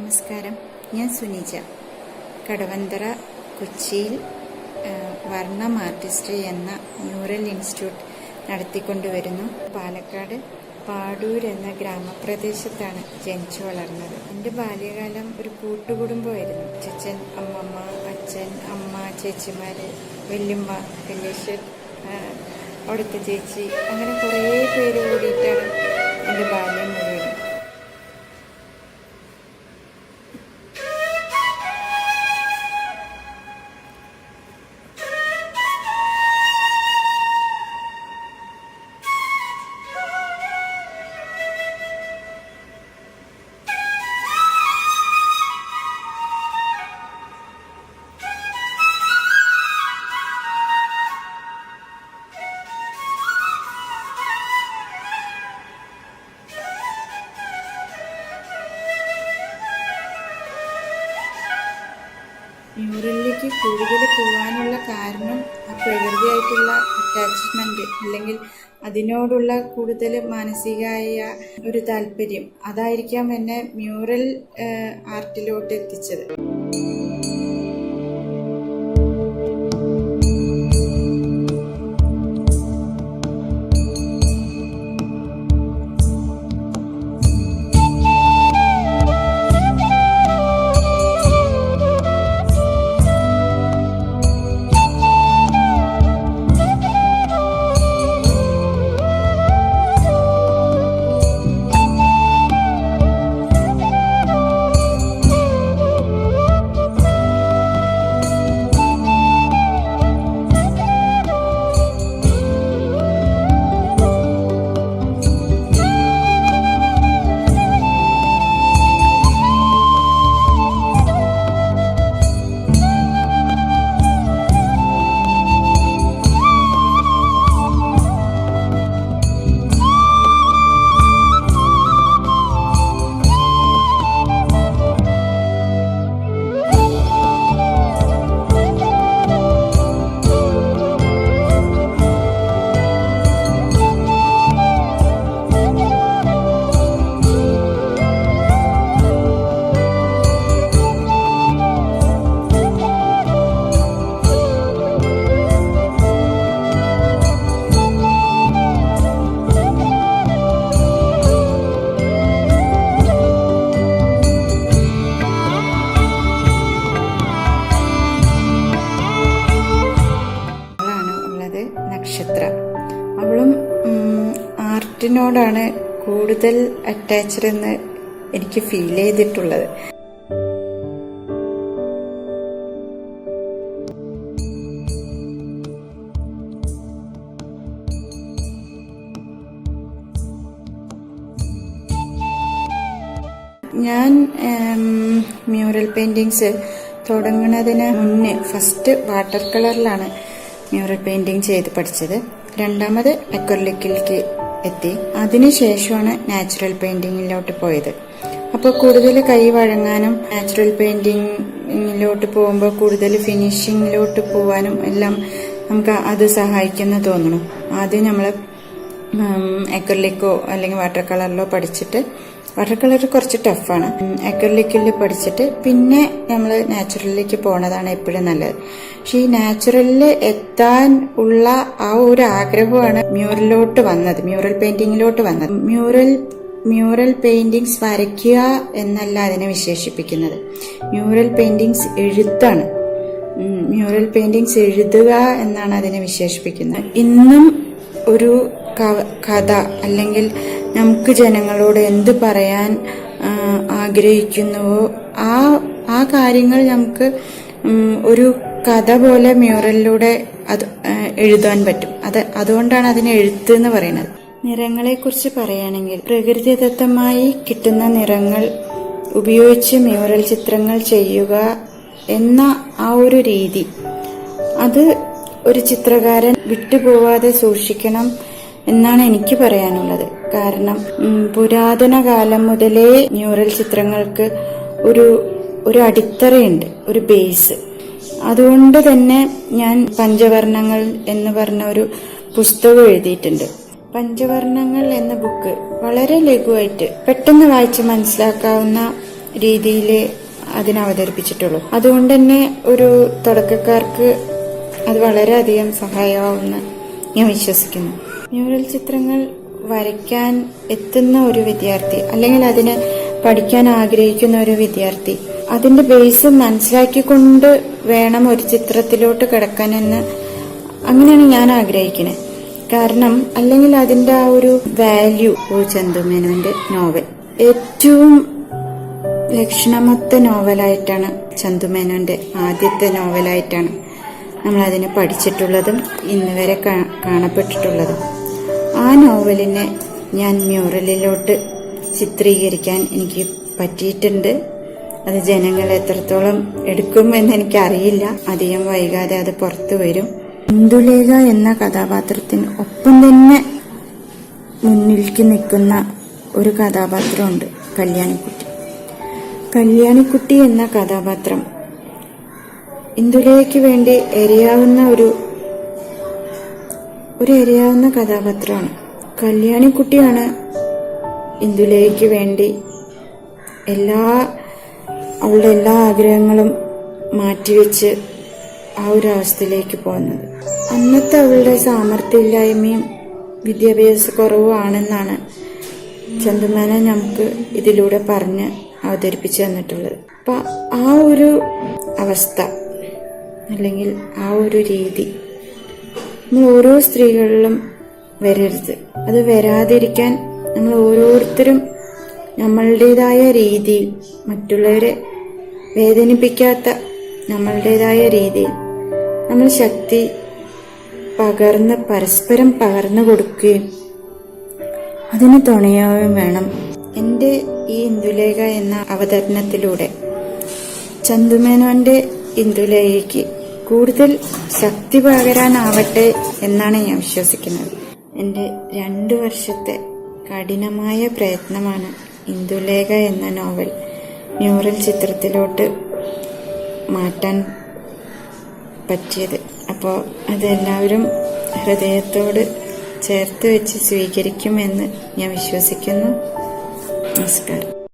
നമസ്കാരം, ഞാൻ സുനിജ. കടവന്തറ കൊച്ചിയിൽ വർണ്ണം ആർട്ടിസ്ട്രി എന്ന മ്യൂറൽ ഇൻസ്റ്റിറ്റ്യൂട്ട് നടത്തിക്കൊണ്ടുവരുന്നു. പാലക്കാട് പാടൂർ എന്ന ഗ്രാമപ്രദേശത്താണ് ജനിച്ചു വളർന്നത്. എൻ്റെ ബാല്യകാലം ഒരു കൂട്ടുകുടുംബമായിരുന്നു. അച്ഛൻ, അമ്മമ്മ, അച്ഛൻ, അമ്മ, ചേച്ചിമാര്, വല്യമ്മ, വല്യശ്ശൻ, അവിടുത്തെ ചേച്ചി, അങ്ങനെ കുറേ പേര് കൂടിയിട്ടാണ് എൻ്റെ ബാല്യം മുഴുവൻ. മ്യൂറലിലേക്ക് കൂടുതൽ പോകാനുള്ള കാരണം ആ പ്രകൃതിയായിട്ടുള്ള അറ്റാച്ച്മെൻറ്റ്, അല്ലെങ്കിൽ അതിനോടുള്ള കൂടുതൽ മാനസികമായ ഒരു താല്പര്യം, അതായിരിക്കാം എന്നെ മ്യൂറൽ ആർട്ടിലോട്ട് എത്തിച്ചത്. നക്ഷത്ര, അവളും ആർട്ടിനോടാണ് കൂടുതൽ അറ്റാച്ച്ഡ് എന്ന് എനിക്ക് ഫീൽ ചെയ്തിട്ടുള്ളത്. ഞാൻ മ്യൂറൽ പെയിന്റിങ്സ് തുടങ്ങുന്നതിന് മുന്നേ ഫസ്റ്റ് വാട്ടർ കളറിലാണ് മ്യൂറൽ പെയിന്റിങ് ചെയ്ത് പഠിച്ചത്. രണ്ടാമത് അക്രിലിക്കിലേക്ക് എത്തി. അതിനുശേഷമാണ് നാച്ചുറൽ പെയിന്റിങ്ങിലോട്ട് പോയത്. അപ്പോൾ കൂടുതൽ കൈ വഴങ്ങാനും നാച്ചുറൽ പെയിന്റിങ്ങിലോട്ട് പോകുമ്പോൾ കൂടുതൽ ഫിനിഷിങ്ങിലോട്ട് പോകാനും എല്ലാം നമുക്ക് അത് സഹായിക്കുന്നു തോന്നുന്നു. ആദ്യം നമ്മൾ അക്രിലിക്കോ അല്ലെങ്കിൽ വാട്ടർ കളറിലോ പഠിച്ചിട്ട്, വാട്ടർ കളർ കുറച്ച് ടഫാണ്, അക്രിലിക്കിൽ പഠിച്ചിട്ട് പിന്നെ നമ്മൾ നാച്ചുറലിലേക്ക് പോണതാണ് എപ്പോഴും നല്ലത്. പക്ഷെ ഈ നാച്ചുറലിൽ എത്താൻ ഉള്ള ആ ഒരു ആഗ്രഹമാണ് മ്യൂറൽ പെയിന്റിങ്ങിലോട്ട് വന്നത്. മ്യൂറൽ പെയിന്റിങ്സ് വരയ്ക്കുക എന്നല്ല അതിനെ വിശേഷിപ്പിക്കുന്നത്. മ്യൂറൽ പെയിന്റിങ്സ് എഴുത്താണ്. മ്യൂറൽ പെയിന്റിങ്സ് എഴുതുക എന്നാണ് അതിനെ വിശേഷിപ്പിക്കുന്നത്. ഇന്നും ഒരു കഥ, അല്ലെങ്കിൽ നമുക്ക് ജനങ്ങളോട് എന്ത് പറയാൻ ആഗ്രഹിക്കുന്നുവോ ആ കാര്യങ്ങൾ നമുക്ക് ഒരു കഥ പോലെ മ്യൂറലിലൂടെ അത് എഴുതാൻ പറ്റും. അതുകൊണ്ടാണ് അതിനെ എഴുത്ത് എന്ന് പറയുന്നത്. നിറങ്ങളെ കുറിച്ച് പറയുകയാണെങ്കിൽ, പ്രകൃതിദത്തമായി കിട്ടുന്ന നിറങ്ങൾ ഉപയോഗിച്ച് മ്യൂറൽ ചിത്രങ്ങൾ ചെയ്യുക എന്ന ആ ഒരു രീതി, അത് ഒരു ചിത്രകാരൻ വിട്ടുപോവാതെ സൂക്ഷിക്കണം എന്നാണ് എനിക്ക് പറയാനുള്ളത്. കാരണം പുരാതന കാലം മുതലേ മ്യൂറൽ ചിത്രങ്ങൾക്ക് ഒരു അടിത്തറയുണ്ട്, ഒരു ബേസ്. അതുകൊണ്ട് തന്നെ ഞാൻ പഞ്ചവർണ്ണങ്ങൾ എന്ന് പറഞ്ഞ ഒരു പുസ്തകം എഴുതിയിട്ടുണ്ട്. പഞ്ചവർണ്ണങ്ങൾ എന്ന ബുക്ക് വളരെ ലഘുവായിട്ട് പെട്ടെന്ന് വായിച്ച് മനസ്സിലാക്കാവുന്ന രീതിയിൽ അതിനെ അവതരിപ്പിച്ചിട്ടുള്ളൂ. അതുകൊണ്ട് തന്നെ ഒരു തുടക്കക്കാർക്ക് അത് വളരെയധികം സഹായമാവുമെന്ന് ഞാൻ വിശ്വസിക്കുന്നു. മ്യൂറൽ ചിത്രങ്ങൾ വരയ്ക്കാൻ എത്തുന്ന ഒരു വിദ്യാർത്ഥി അല്ലെങ്കിൽ അതിന് പഠിക്കാൻ ആഗ്രഹിക്കുന്ന ഒരു വിദ്യാർത്ഥി അതിന്റെ ബേസ് മനസ്സിലാക്കിക്കൊണ്ട് വേണം ഒരു ചിത്രത്തിലോട്ട് കിടക്കാനെന്ന് അങ്ങനെയാണ് ഞാൻ ആഗ്രഹിക്കുന്നത്. കാരണം അല്ലെങ്കിൽ അതിന്റെ ആ ഒരു വാല്യൂ ചന്തുമേനോന്റെ നോവൽ ഏറ്റവും ലക്ഷണമൊത്ത നോവലായിട്ടാണ് ചന്തുമേനോന്റെ ആദ്യത്തെ നോവലായിട്ടാണ് നമ്മൾ അതിനെ പഠിച്ചിട്ടുള്ളതും ഇന്ന് വരെ കാണപ്പെട്ടിട്ടുള്ളതും. ആ നോവലിനെ ഞാൻ മ്യൂറലിലോട്ട് ചിത്രീകരിക്കാൻ എനിക്ക് പറ്റിയിട്ടുണ്ട്. അത് ജനങ്ങൾ എത്രത്തോളം എടുക്കുമെന്ന് എനിക്കറിയില്ല. അധികം വൈകാതെ അത് പുറത്തു വരും. ഇന്ദുലേഖ എന്ന കഥാപാത്രത്തിന് ഒപ്പം തന്നെ മുന്നിലേക്ക് നിൽക്കുന്ന ഒരു കഥാപാത്രമുണ്ട്, കല്യാണിക്കുട്ടി. കല്യാണിക്കുട്ടി എന്ന കഥാപാത്രം ഇന്ദുലേഖയ്ക്ക് വേണ്ടി എരയാവുന്ന ഒരു എരയാവുന്ന കഥാപാത്രമാണ്. കല്യാണിക്കുട്ടിയാണ് ഇന്ദുലേഖയ്ക്ക് വേണ്ടി അവളുടെ എല്ലാ ആഗ്രഹങ്ങളും മാറ്റിവെച്ച് ആ ഒരു അവസ്ഥയിലേക്ക് പോകുന്നത്. അന്നത്തെ അവളുടെ സാമർഥ്യമില്ലായ്മയും വിദ്യാഭ്യാസ കുറവുമാണെന്നാണ് ചന്തുമേനോൻ നമുക്ക് ഇതിലൂടെ പറഞ്ഞ് അവതരിപ്പിച്ചു തന്നിട്ടുള്ളത്. അപ്പൊ ആ ഒരു അവസ്ഥ അല്ലെങ്കിൽ ആ ഒരു രീതി നമ്മൾ ഓരോ സ്ത്രീകളിലും വരരുത്. അത് വരാതിരിക്കാൻ നമ്മൾ ഓരോരുത്തരും നമ്മളുടേതായ രീതിയിൽ, മറ്റുള്ളവരെ വേദനിപ്പിക്കാത്ത നമ്മളുടേതായ രീതിയിൽ നമ്മൾ ശക്തി പരസ്പരം പകർന്നു കൊടുക്കുകയും അതിന് തുണയാവുകയും വേണം. എൻ്റെ ഈ ഇന്ദുലേഖ എന്ന അവതരണത്തിലൂടെ ചന്തുമേനോന്റെ ഇന്ദുലേഖയ്ക്ക് കൂടുതൽ ശക്തി പകരാനാവട്ടെ എന്നാണ് ഞാൻ വിശ്വസിക്കുന്നത്. എൻ്റെ 2 വർഷത്തെ കഠിനമായ പ്രയത്നമാണ് ഇന്ദുലേഖ എന്ന നോവൽ മ്യൂറൽ ചിത്രത്തിലോട്ട് മാറ്റാൻ പറ്റിയത്. അപ്പോൾ അതെല്ലാവരും ഹൃദയത്തോട് ചേർത്ത് വെച്ച് സ്വീകരിക്കുമെന്ന് ഞാൻ വിശ്വസിക്കുന്നു. നമസ്കാരം.